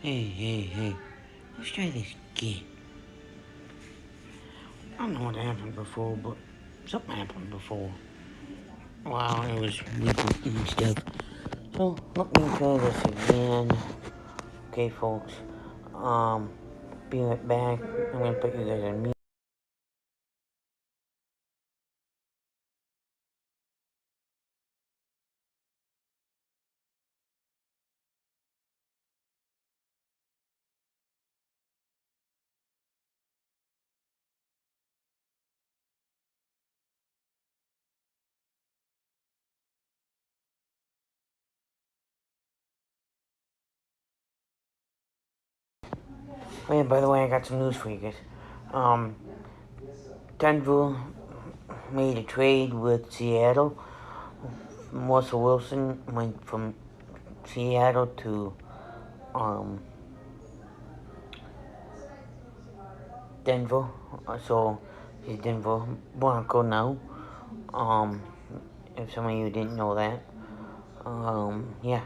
Hey. Let's try this again. I don't know what happened before, but something happened before. Wow, it was leaking and stuff. So, let me try this again. Okay, folks. Be right back. I'm gonna put you guys on mute. Oh yeah, by the way, I got some news for you guys. Denver made a trade with Seattle. Russell Wilson went from Seattle to Denver. So he's Denver Bronco now. Um, if some of you didn't know that. Yeah.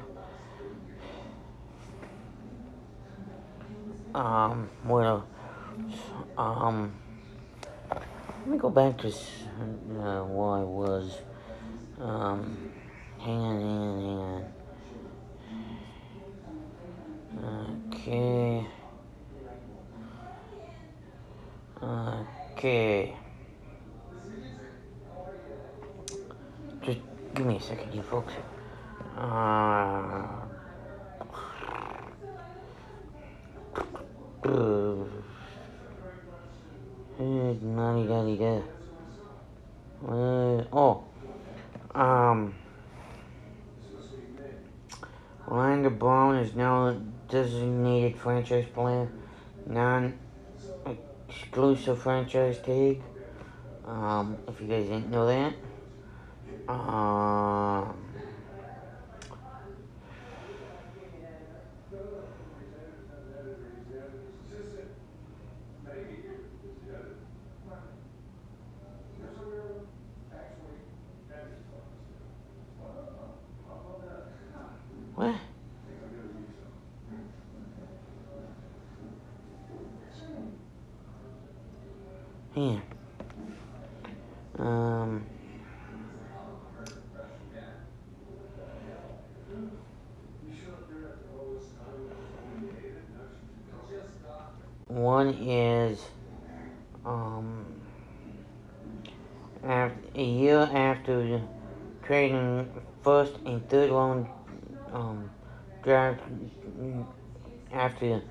What else? Let me go back to where I was. Hang on. Okay. Okay. Just give me a second, you folks. Uh, Nani-daddy-da. Oh. Orlando Brown is now a designated franchise player, non-exclusive franchise tag. If you guys didn't know that. What? Yeah. One is, a year after trading first and third round, draft, after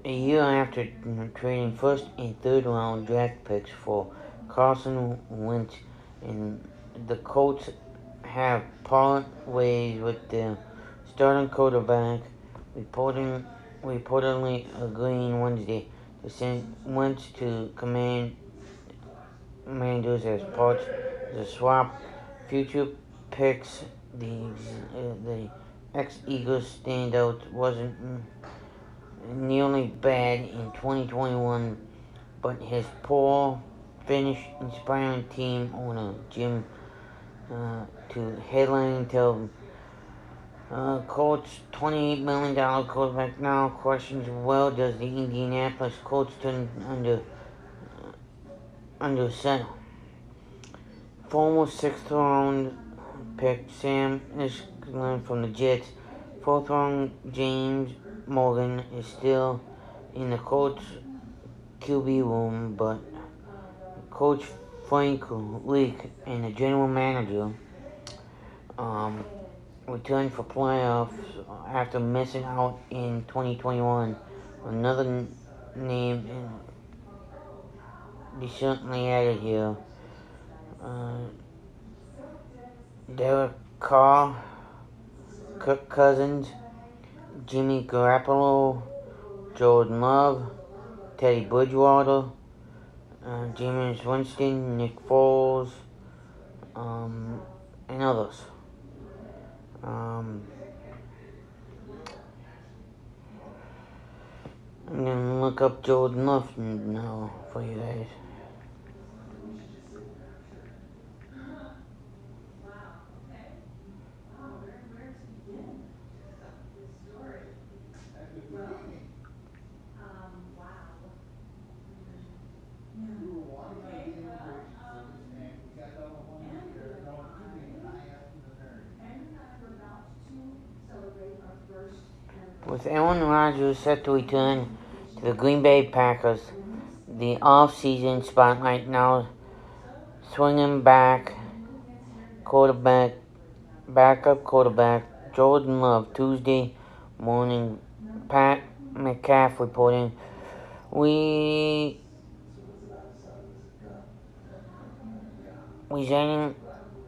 a year after trading first and third round draft picks for Carson Wentz, and the Colts have parted ways with their starting quarterback, reportedly agreeing Wednesday to send Wentz to Commanders as part of the swap. Future picks. The ex-Eagles standout wasn't nearly bad in 2021, but his poor finish inspiring team owner Jim to headline until Colts $28 million quarterback now questions, well, does the Indianapolis Colts turn under center? Former 6th round pick Sam Ishland from the Jets, 4th round James Morgan is still in the Colts QB room, but Coach Frank Leak and the general manager returned for playoffs after missing out in 2021. Another name recently added here, Derek Carr, Kirk Cousins, Jimmy Garoppolo, Jordan Love, Teddy Bridgewater, Jameis Winston, Nick Foles, and others. I'm gonna look up Jordan Love now for you guys. With Aaron Rodgers set to return to the Green Bay Packers, the off-season spotlight now swinging backup quarterback Jordan Love. Tuesday morning, Pat McCaff reporting, we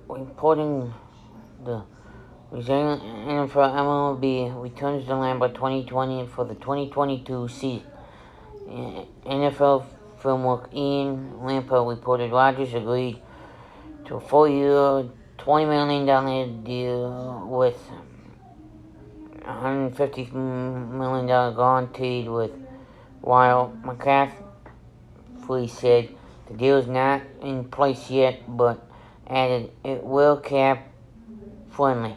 reporting the resigning NFL MLB returns to Lambeau 2020 for the 2022 season. NFL Filmwork Ian Lampert reported Rodgers agreed to a 4-year, $20 million deal with $150 million guaranteed while McCaffrey said the deal is not in place yet, but added it will cap friendly.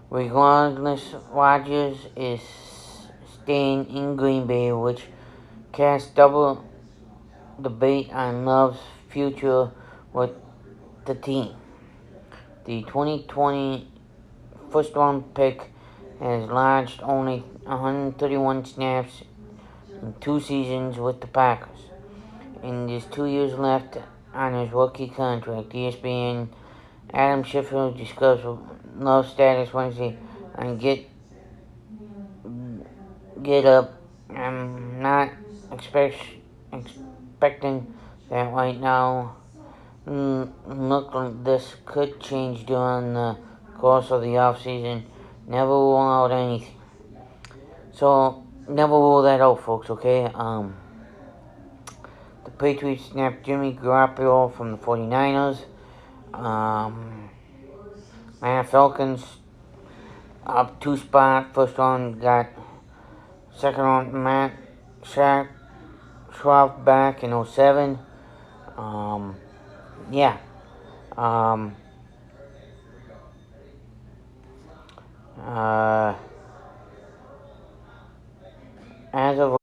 Regardless, Rodgers is staying in Green Bay, which casts double debate on Love's future with the team. The 2020 first-round pick has lodged only 131 snaps in 2 seasons with the Packers, and there's 2 years left on his rookie contract. ESPN Adam Schefter discussed Love's status Wednesday on Get Up. I'm not expecting that right now. Look, this could change during the course of the off-season. Never rule out anything. So, never rule that out, folks, okay? The Patriots snapped Jimmy Garoppolo from the 49ers. Falcons up 2 spot. First round got second round Matt Schwab back in 07. Yeah. As of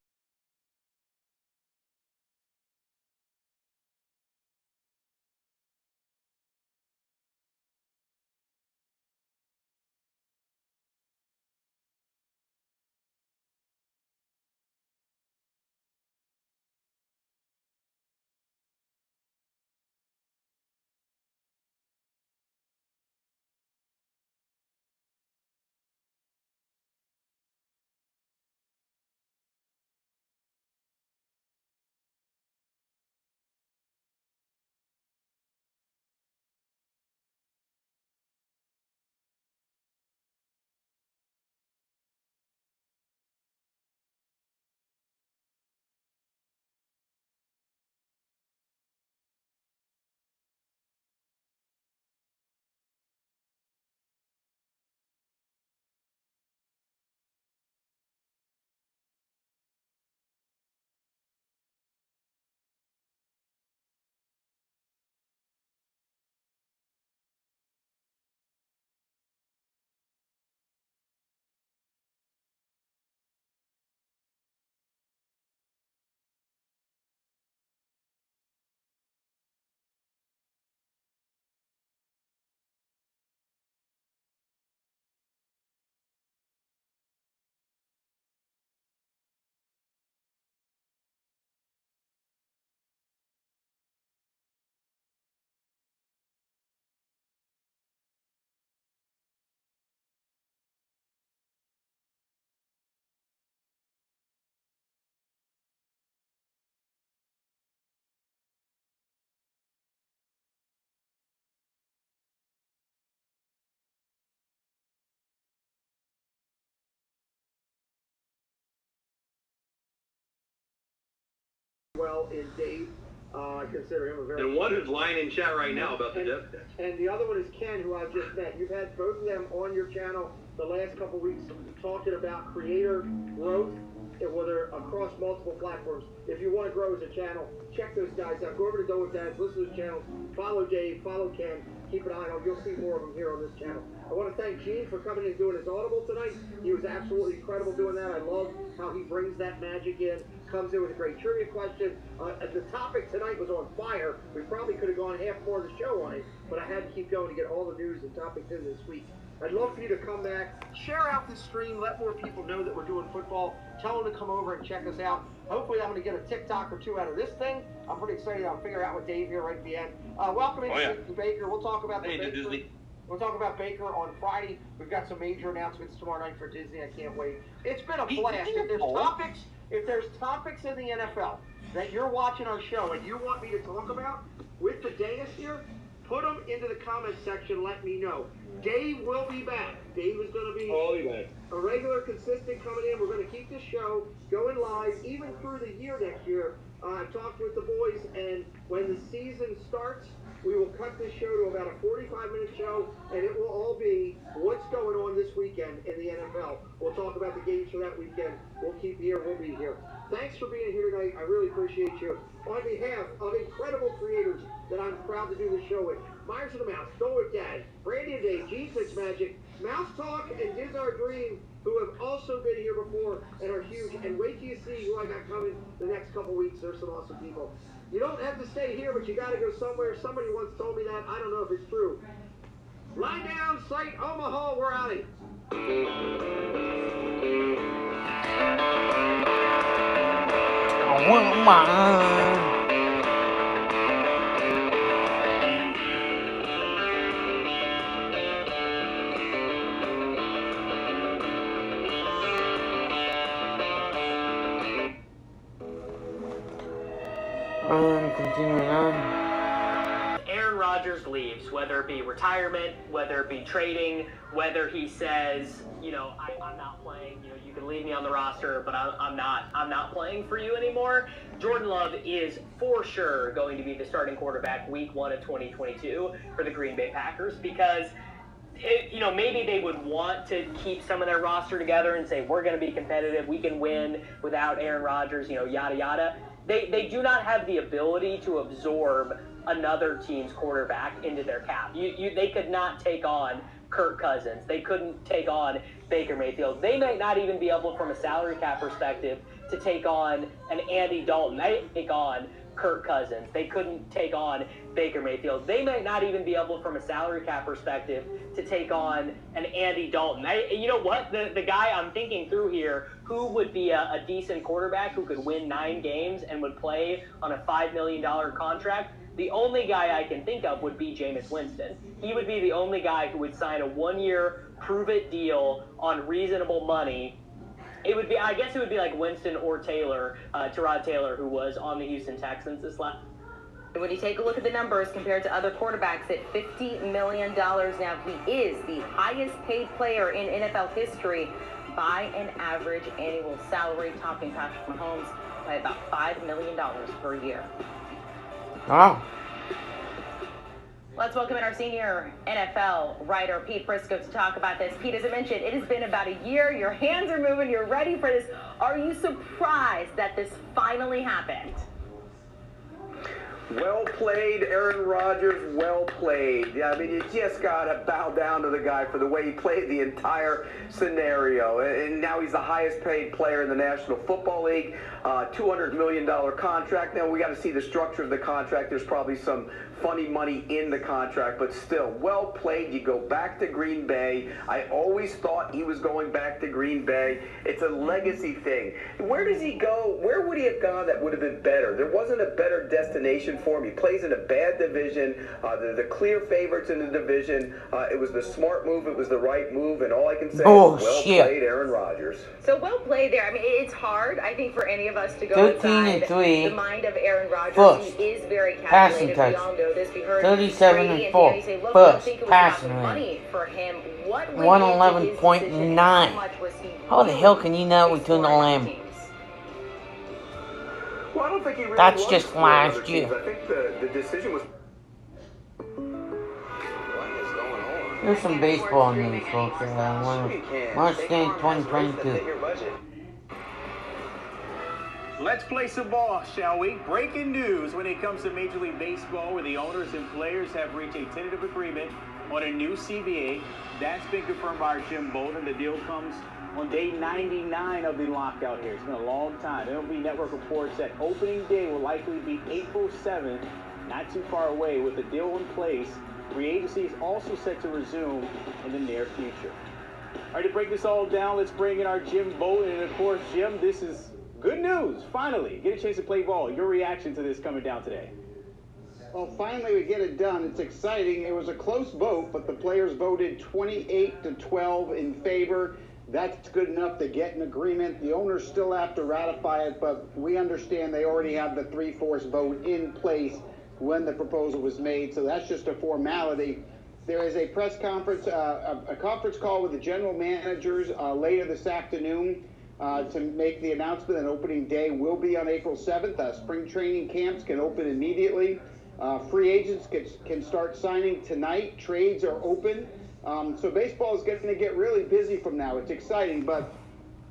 well in Dave. I consider him a very... And one who's lying in chat right now about the death pitch. And the other one is Ken, who I've just met. You've had both of them on your channel the last couple weeks talking about creator growth, whether across multiple platforms. If you want to grow as a channel, check those guys out. Go over to Doe Dads, listen to the channels, follow Dave, follow Ken, keep an eye on. You'll see more of them here on this channel. I want to thank Gene for coming and doing his Audible tonight. He was absolutely incredible doing that. I love how he brings that magic in, comes in with a great trivia question. The topic tonight was on fire. We probably could have gone half more of the show on it, but I had to keep going to get all the news and topics in this week. I'd love for you to come back, share out this stream, let more people know that we're doing football. Tell them to come over and check us out. Hopefully, I'm going to get a TikTok or two out of this thing. I'm pretty excited. I'll figure out with Dave here right at the end. Welcome in to Baker. We'll talk about the Baker. We'll talk about Baker on Friday. We've got some major announcements tomorrow night for Disney. I can't wait. It's been a blast. If there's topics in the NFL that you're watching our show and you want me to talk about with the dais here, put them into the comments section. Let me know. Dave will be back. Dave is going to be a regular, consistent coming in. We're going to keep this show going live even through the year next year. I've talked with the boys, and when the season starts, we will cut this show to about a 45-minute show, and it will all be what's going on this weekend in the NFL. We'll talk about the games for that weekend. We'll keep here. We'll be here. Thanks for being here tonight. I really appreciate you. On behalf of incredible creators that I'm proud to do the show with, Myers of the Mouse, Stoic Dad, Brandy and Dave, Gene Fitzmagic, Mouse Talk, and Diz Our Dream, who have also been here before and are huge. And wait till you see who I got coming the next couple weeks. There's some awesome people. You don't have to stay here, but you got to go somewhere. Somebody once told me that. I don't know if it's true. Lie down, Sight, Omaha, we're out of here. Continuing on. Aaron Rodgers leaves, whether it be retirement, whether it be trading, whether he says, you know, I'm not playing, you know, you can leave me on the roster, but I'm not playing for you anymore. Jordan Love is for sure going to be the starting quarterback week 1 of 2022 for the Green Bay Packers, because you know, maybe they would want to keep some of their roster together and say, we're going to be competitive, we can win without Aaron Rodgers, you know, yada yada. They do not have the ability to absorb another team's quarterback into their cap. They could not take on Kirk Cousins. They couldn't take on Baker Mayfield. They might not even be able, from a salary cap perspective, to take on an Andy Dalton. They take on Kirk Cousins. They couldn't take on Baker Mayfield. They might not even be able, from a salary cap perspective, to take on an Andy Dalton. You know what? The guy I'm thinking through here, who would be a decent quarterback who could win 9 games and would play on a $5 million contract, the only guy I can think of would be Jameis Winston. He would be the only guy who would sign a 1-year prove-it deal on reasonable money. It would be, I guess it would be like Winston or Taylor, Tyrod Taylor, who was on the Houston Texans this last. When you take a look at the numbers compared to other quarterbacks at $50 million now, he is the highest paid player in NFL history by an average annual salary, topping Patrick Mahomes by about $5 million per year. Wow. Let's welcome in our senior NFL writer, Pete Briscoe, to talk about this. Pete, as I mentioned, it has been about a year. Your hands are moving. You're ready for this. Are you surprised that this finally happened? Well played, Aaron Rodgers, well played. Yeah, I mean, you just got to bow down to the guy for the way he played the entire scenario. And now he's the highest paid player in the National Football League, $200 million contract. Now, we got to see the structure of the contract. There's probably some funny money in the contract, but still, well played. You go back to Green Bay. I always thought he was going back to Green Bay. It's a legacy thing. Where does he go? Where would he have gone that would have been better? There wasn't a better destination for him. He plays in a bad division. They're the clear favorites in the division. It was the smart move. It was the right move, and all I can say is well played, Aaron Rodgers. So well played there. I mean, it's hard, I think, for any of us to go inside the mind of Aaron Rodgers. He is very calculated. We all know this. We heard 37-4. Say, look, First passing money for him. What 111.9. How the hell can you not return the lamb? Well, I don't think he really That's just last year. I think the decision was. There's some baseball news, folks. March 10th, 2022. Let's play some ball, shall we? Breaking news when it comes to Major League Baseball, where the owners and players have reached a tentative agreement on a new CBA. That's been confirmed by Jim Bolden. The deal comes on day 99 of the lockout here. It's been a long time. MLB Network reports that opening day will likely be April 7th, not too far away, with the deal in place Free agency is also set to resume in the near future. All right, to break this all down, let's bring in our Jim Bolton. And of course, Jim, this is good news. Finally, get a chance to play ball. Your reaction to this coming down today? Well, finally we get it done. It's exciting. It was a close vote, but the players voted 28-12 in favor. That's good enough to get an agreement. The owners still have to ratify it, but we understand they already have the 3/4 vote in place when the proposal was made, so that's just a formality. There is a press conference, a conference call with the general managers later this afternoon to make the announcement that opening day will be on April 7th. Spring training camps can open immediately. Free agents can start signing tonight. Trades are open. So baseball is going to get really busy from now. It's exciting, but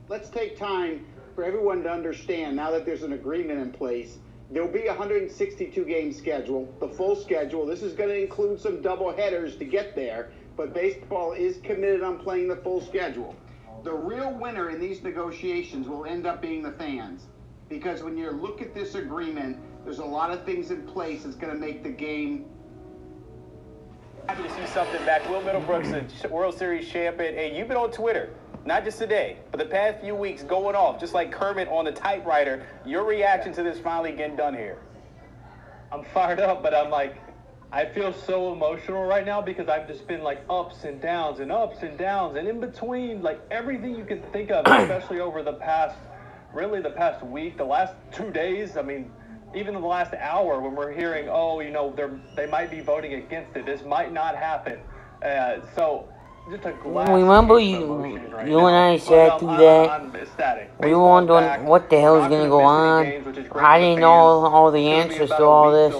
let's take time for everyone to understand now that there's an agreement in place. There'll be a 162-game schedule, the full schedule. This is going to include some double headers to get there, but baseball is committed on playing the full schedule. The real winner in these negotiations will end up being the fans, because when you look at this agreement, there's a lot of things in place that's going to make the game. Happy to see something back. Will Middlebrooks, the World Series champion. Hey, you've been on Twitter, not just today, but the past few weeks going off, just like Kermit on the typewriter. Your reaction to this finally getting done here? I'm fired up, but I'm like, I feel so emotional right now because I've just been like ups and downs and ups and downs and in between, like everything you can think of, especially over the past week, the last 2 days. I mean, even in the last hour when we're hearing, oh, you know, they might be voting against it. This might not happen. So just a glass. Remember you and I sat through that? I'm ecstatic. We were wondering what the hell is going to go on. I didn't know all the answers to all this.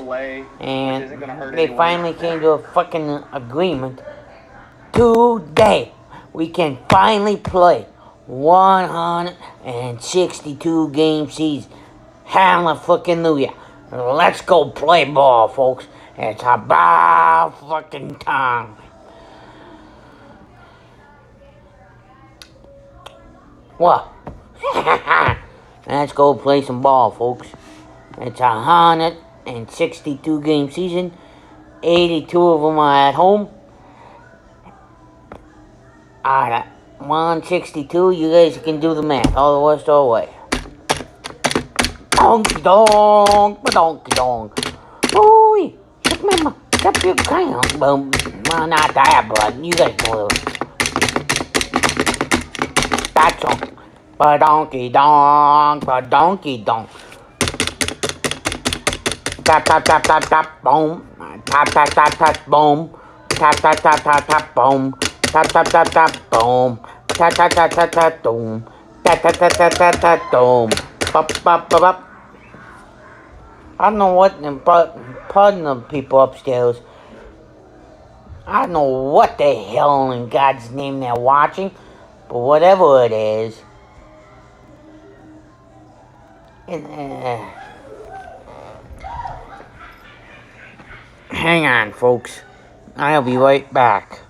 And they finally came to a fucking agreement. Today, we can finally play 162 game season. Hallelujah. Let's go play ball, folks. It's about fucking time. What? Let's go play some ball, folks. It's a 162 game season. 82 of them are at home. Out of 162, you guys can do the math. All the rest all the way. Donkey donk, donkey donk. Ooh, remember, step your count. Well, not that, but you guys know it. That's all. Ba-donkey donk, ba-donkey donk. Tap, tap, tap, tap, tap, boom. Tap, tap, tap, tap, boom. Tap, tap, tap, tap, tap, boom. Tap, tap, tap, tap, boom. Tap, tap, tap, tap, tap, boom. Tap, tap, tap, tap, tap, tap, boom. Bop, bop, bop, bop. I don't know what, pardon the people upstairs. I don't know what the hell in God's name they're watching, but whatever it is. Hang on, folks. I'll be right back.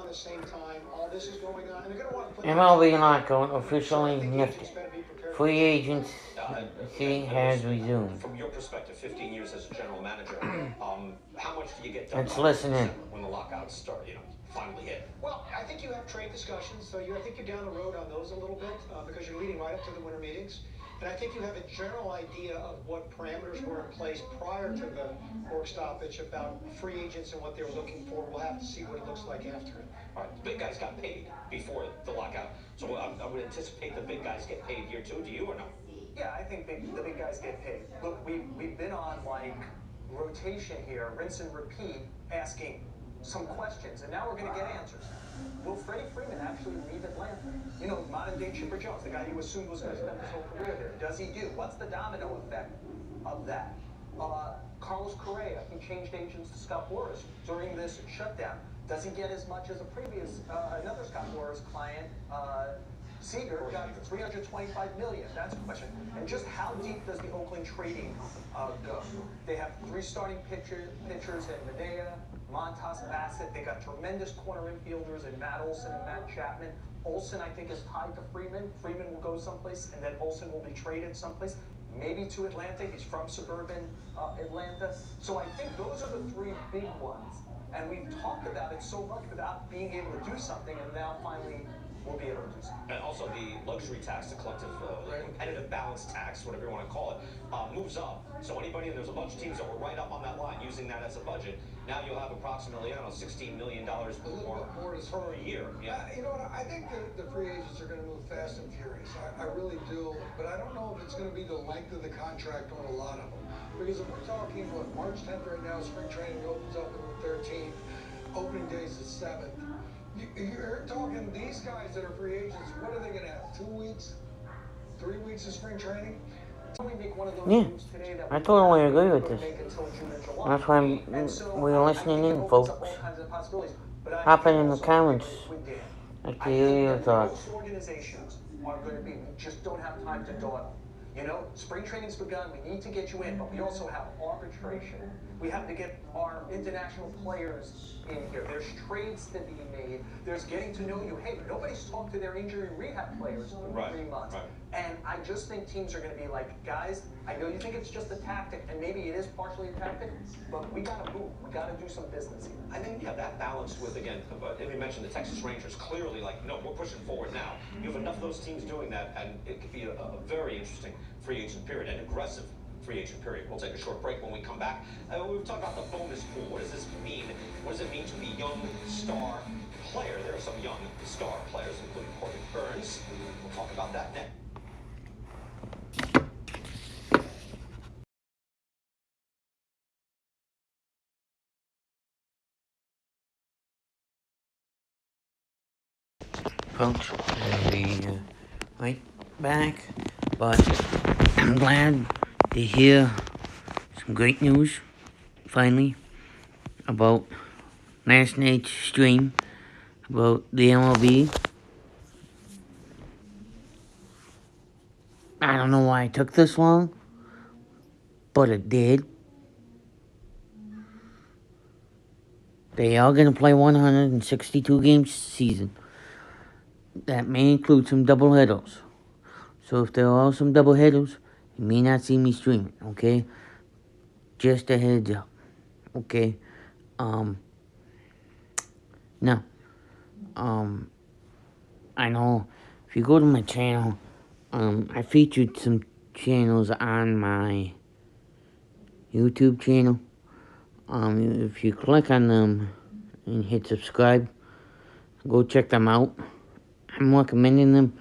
At the same time, all this is going on, and they're going to want to put MLB Lockout officially lifted. Free agency has resumed. From your perspective, 15 years as a general manager, how much do you get done? Let's listen in. When the lockouts start, finally hit. Well, I think you have trade discussions, so I think you're down the road on those a little bit because you're leading right up to the winter meetings. And I think you have a general idea of what parameters were in place prior to the work stoppage about free agents and what they were looking for. We'll have to see what it looks like after it. All right, the big guys got paid before the lockout, so I would anticipate the big guys get paid here too. Do you or no? Yeah, I think the big guys get paid. Look, we've been on like rotation here, rinse and repeat, asking some questions, and now we're going to get answers. Will Freddie Freeman actually leave Atlanta? Modern day Chipper Jones, the guy you assumed was going to spend his whole career there. Does he do? What's the domino effect of that? Carlos Correa, he changed agents to Scott Boras during this shutdown. Does he get as much as another Scott Boras client, Seager, got $325 million? That's a question. And just how deep does the Oakland trading go? They have 3 starting pitchers in Medea, Montas, Bassett. They got tremendous corner infielders in Matt Olson and Matt Chapman. Olson, I think, is tied to Freeman. Freeman will go someplace, and then Olson will be traded someplace, maybe to Atlanta. He's from suburban Atlanta. So I think those are the 3 big ones. And we've talked about it so much without being able to do something, and now finally we'll be able to do something. And also the luxury tax, the collective competitive balance tax, whatever you want to call it, moves up. So anybody, and there's a bunch of teams that were right up on that line using that as a budget. Now you'll have approximately, $16 million more per year. Yeah. You know what? I think the free agents are going to move fast and furious. I really do. But I don't know if it's going to be the length of the contract on a lot of them. Because if we're talking, March 10th right now, spring training opens up on the 13th. Opening day is the 7th. You're talking these guys that are free agents, what are they going to have? 2 weeks? 3 weeks of spring training? Yeah, I totally agree with this. That's why we're listening in, folks. Hop in the comments. Like to hear your thoughts. Organizations are going to be, we just don't have time to dawdle. Spring training's begun, we need to get you in, but we also have arbitration. We have to get our international players in here. There's trades to be made. There's getting to know you. Hey, nobody's talked to their injury rehab players in 3 months. Right. And I just think teams are going to be like, guys, I know you think it's just a tactic, and maybe it is partially a tactic, but we got to move. We got to do some business here. I think you have that balanced with, again, we mentioned the Texas Rangers, clearly no, we're pushing forward now. You have enough of those teams doing that, and it could be a very interesting free agent period, and aggressive free agent period. We'll take a short break. When we come back, we'll talk about the bonus pool. What does this mean? What does it mean to be a young star player? There are some young star players, including Corbin Burns. We'll talk about that next. Folks, I'll be right back, but I'm glad to hear some great news, finally, about last night's stream, about the MLB. I don't know why it took this long, but it did. They are going to play 162 games season. That may include some doubleheaders. So if there are some doubleheaders, you may not see me streaming, okay? Just a heads up, okay? Now, I know if you go to my channel, I featured some channels on my YouTube channel. If you click on them and hit subscribe, go check them out. I'm recommending them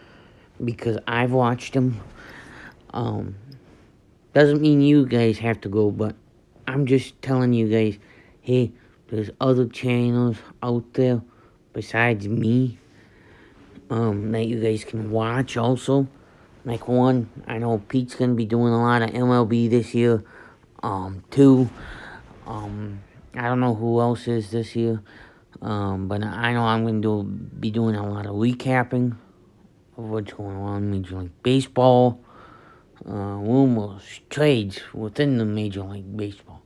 because I've watched them. Doesn't mean you guys have to go, but I'm just telling you guys, hey, there's other channels out there besides me that you guys can watch also. Like one, I know Pete's gonna be doing a lot of MLB this year. Two, I don't know who else is this year. But I know I'm going to be doing a lot of recapping of what's going on in Major League Baseball, rumors, trades within the Major League Baseball,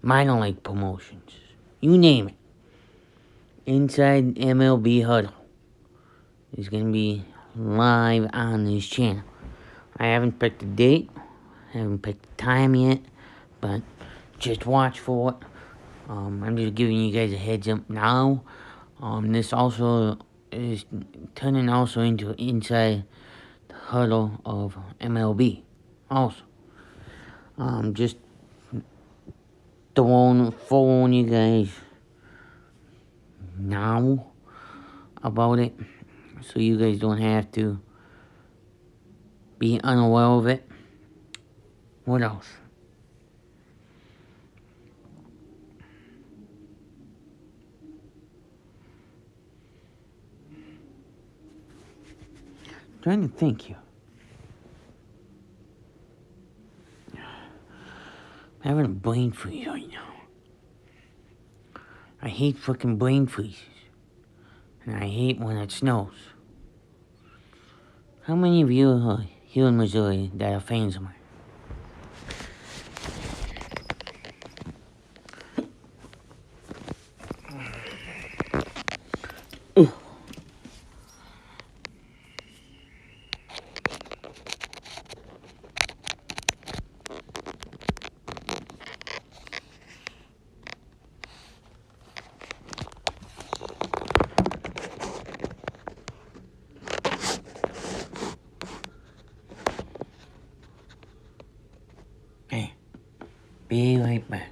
minor league promotions, you name it. Inside MLB Huddle is going to be live on this channel. I haven't picked the date, haven't picked the time yet, but just watch for it. I'm just giving you guys a heads up now. This also is turning also into inside the huddle of MLB. Also, just forewarn you guys now about it, so you guys don't have to be unaware of it. What else? I'm trying to think here. I'm having a brain freeze right now. I hate fucking brain freezes. And I hate when it snows. How many of you are here in Missouri that are fans of mine? Ooh. Hey, be right back.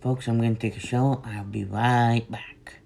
Folks, I'm going to take a shower. I'll be right back.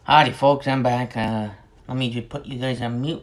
Howdy folks, I'm back. Let me just put you guys on mute.